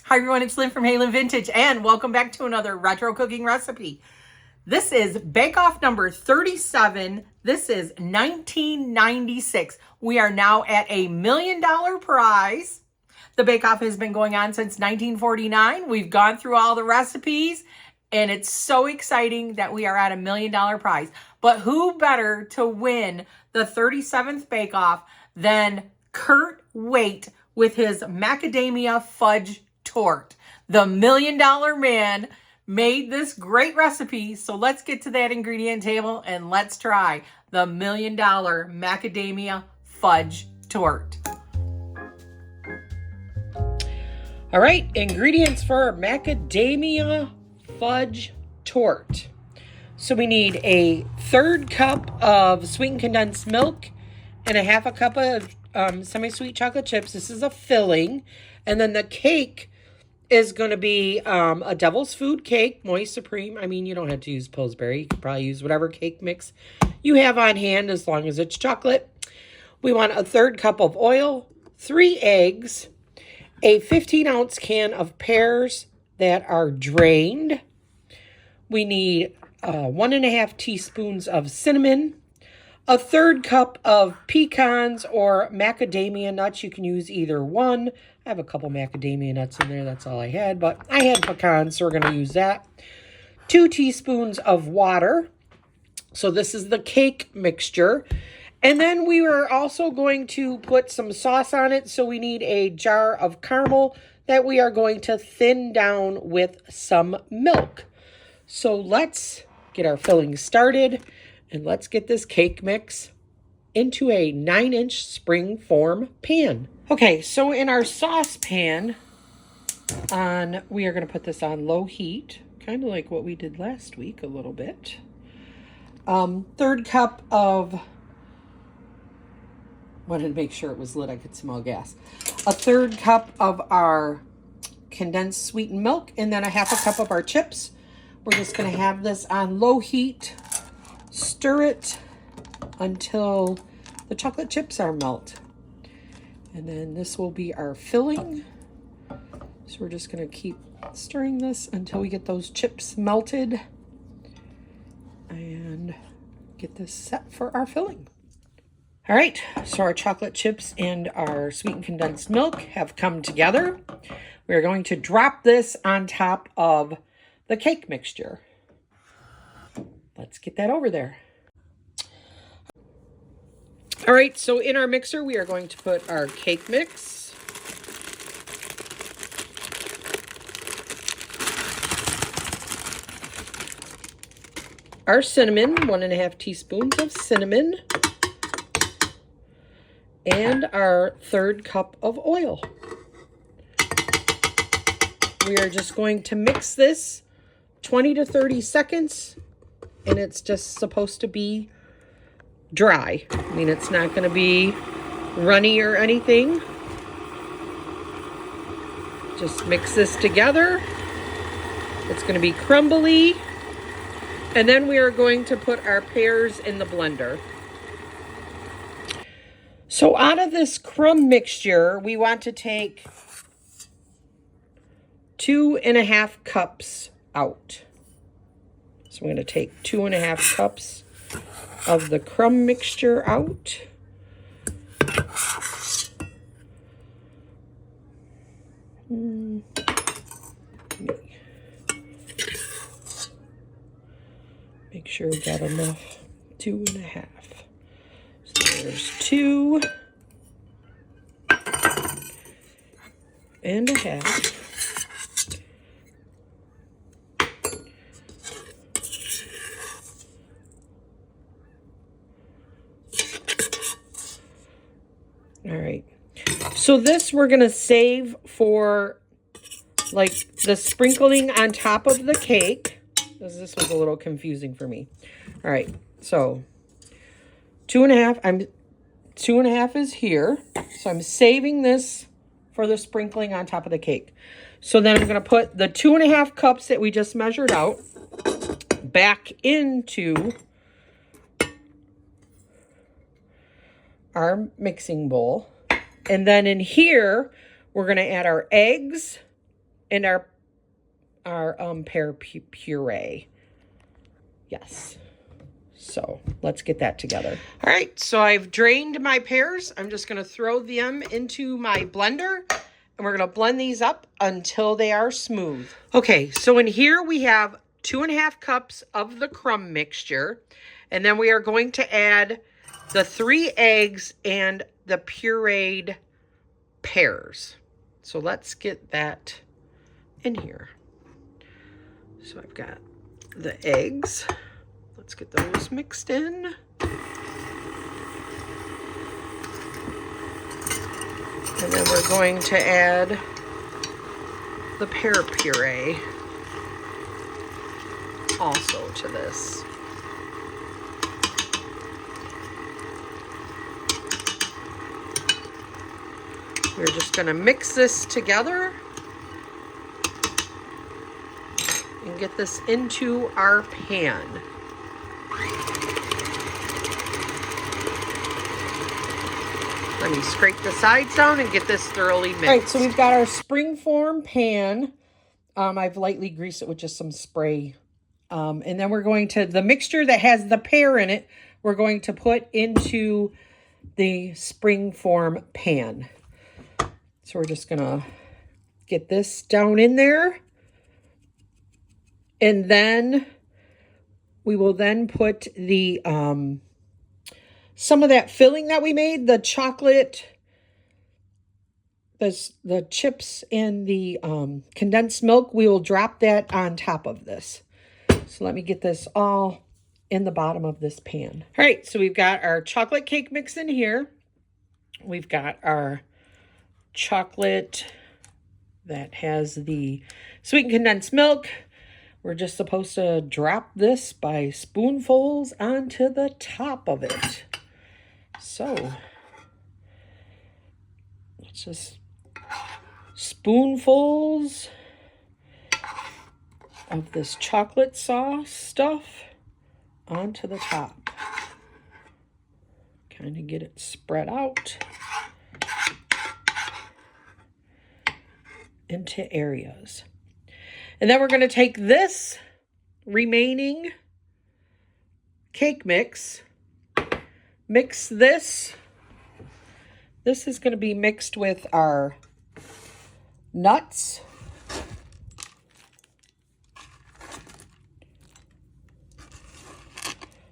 Hi everyone, it's Lynn from Halen Vintage and welcome back to another retro cooking recipe. This is Bake Off number 37. This is 1996. We are now at $1 million prize. The Bake Off has been going on since 1949. We've gone through all the recipes and it's so exciting that we are at $1 million prize. But who better to win the 37th Bake Off than Kurt Waite with his Macadamia Fudge Torte. The $1 million man made this great recipe, so let's get to that ingredient table and let's try the $1 million Macadamia Fudge Torte. All right, ingredients for Macadamia Fudge Torte. So we need a 1/3 cup of sweetened condensed milk and a 1/2 cup of semi-sweet chocolate chips. This is a filling. And then the cake is going to be a Devil's Food cake, Moist Supreme. I mean, you don't have to use Pillsbury. You can probably use whatever cake mix you have on hand as long as it's chocolate. We want a 1/3 cup of oil, 3 eggs, a 15-ounce can of pears that are drained. We need 1½ teaspoons of cinnamon, a 1/3 cup of pecans or macadamia nuts. You can use either one. I have a couple macadamia nuts in there. That's all I had, but I had pecans, so we're going to use that. 2 teaspoons of water. So this is the cake mixture. And then we are also going to put some sauce on it. So we need a jar of caramel that we are going to thin down with some milk. So let's get our filling started and let's get this cake mix into a 9-inch spring form pan. Okay, so in our saucepan, we are going to put this on low heat, kind of like what we did last week a little bit. 1/3 cup of, wanted to make sure it was lit, I could smell gas. A 1/3 cup of our condensed sweetened milk, and then a 1/2 cup of our chips. We're just going to have this on low heat, stir it until the chocolate chips are melt. And then this will be our filling. So we're just going to keep stirring this until we get those chips melted and get this set for our filling. All right, so our chocolate chips and our sweetened condensed milk have come together. We're going to drop this on top of the cake mixture. Let's get that over there. All right, so in our mixer, we are going to put our cake mix. Our cinnamon, 1½ teaspoons of cinnamon. And our 1/3 cup of oil. We are just going to mix this 20 to 30 seconds, and it's just supposed to be dry. I mean, it's not going to be runny or anything. Just mix this together. It's going to be crumbly. And then we are going to put our pears in the blender. So out of this crumb mixture, we want to take 2½ cups out. So I'm going to take 2½ cups of the crumb mixture out. Make sure we got enough. 2½. So there's 2½ All right, so this we're going to save for like the sprinkling on top of the cake. This was a little confusing for me. All right, so 2½, 2½ is here. So I'm saving this for the sprinkling on top of the cake. So then I'm going to put the 2½ cups that we just measured out back into our mixing bowl. And then in here, we're going to add our eggs and our pear puree. Yes. So let's get that together. All right, so I've drained my pears. I'm just going to throw them into my blender, and we're going to blend these up until they are smooth. Okay, so in here we have 2.5 cups of the crumb mixture, and then we are going to add the 3 eggs and the pureed pears. So let's get that in here. So I've got the eggs. Let's get those mixed in. And then we're going to add the pear puree also to this. We're just going to mix this together and get this into our pan. Let me scrape the sides down and get this thoroughly mixed. All right, so we've got our springform pan. I've lightly greased it with just some spray. And then we're going to, the mixture that has the pear in it, we're going to put into the springform pan. So we're just going to get this down in there. And then we will then put the some of that filling that we made, the chocolate, the chips and the condensed milk, we will drop that on top of this. So let me get this all in the bottom of this pan. All right, so we've got our chocolate cake mix in here. We've got our chocolate that has the sweetened condensed milk. We're just supposed to drop this by spoonfuls onto the top of it. So let's just spoonfuls of this chocolate sauce stuff onto the top. Kind of get it spread out into areas. And then we're going to take this remaining cake mix, mix this. This is going to be mixed with our nuts.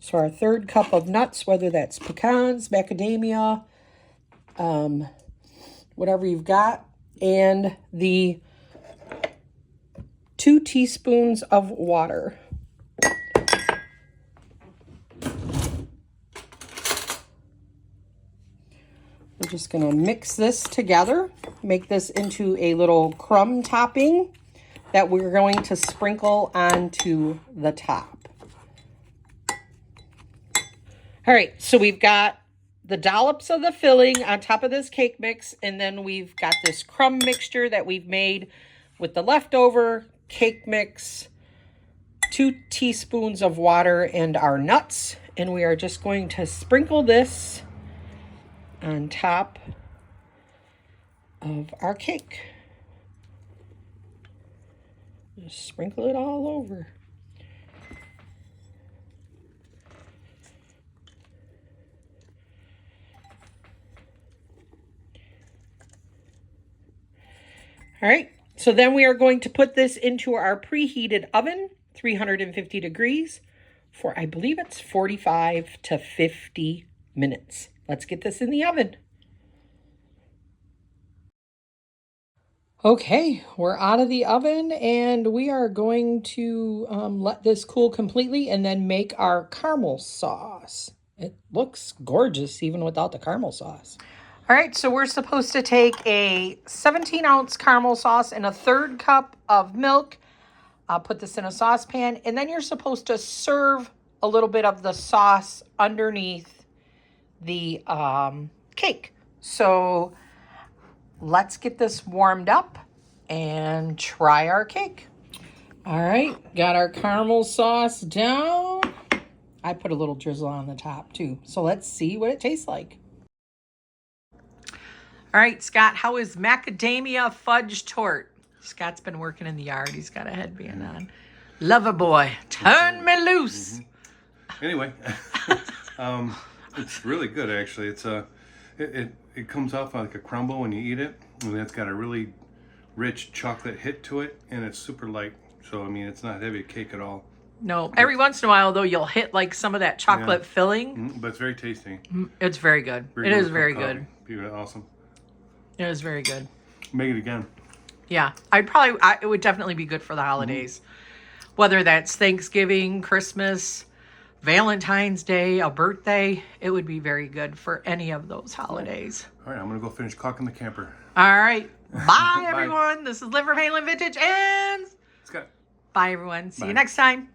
So our 3rd cup of nuts, whether that's pecans, macadamia, whatever you've got, and the 2 teaspoons of water. We're just going to mix this together, make this into a little crumb topping that we're going to sprinkle onto the top. All right, so we've got the dollops of the filling on top of this cake mix, and then we've got this crumb mixture that we've made with the leftover cake mix, 2 teaspoons of water, and our nuts. And we are just going to sprinkle this on top of our cake. Just sprinkle it all over. All right, so then we are going to put this into our preheated oven, 350 degrees, for I believe it's 45 to 50 minutes. Let's get this in the oven. Okay, we're out of the oven and we are going to let this cool completely and then make our caramel sauce. It looks gorgeous even without the caramel sauce. All right, so we're supposed to take a 17-ounce caramel sauce and a 1/3 cup of milk. I'll put this in a saucepan, and then you're supposed to serve a little bit of the sauce underneath the cake. So let's get this warmed up and try our cake. All right, got our caramel sauce down. I put a little drizzle on the top too. So let's see what it tastes like. All right, Scott, how is Macadamia Fudge Torte? Scott's been working in the yard. He's got a headband on. Lover boy, turn me loose. Anyway, it's really good actually. It's it comes off like a crumble when you eat it, and it's got a really rich chocolate hit to it, and it's super light. So I mean, it's not heavy cake at all. No, every once in a while though, you'll hit like some of that chocolate filling. But it's very tasty. It's very good. It is very good. Awesome. It is very good. Make it again. Yeah, it would definitely be good for the holidays. Whether that's Thanksgiving, Christmas, Valentine's Day, a birthday, it would be very good for any of those holidays. All right, I'm going to go finish caulking the camper. All right. Bye, everyone. This is Liv from Vintage, and Scott. bye, everyone. See you next time.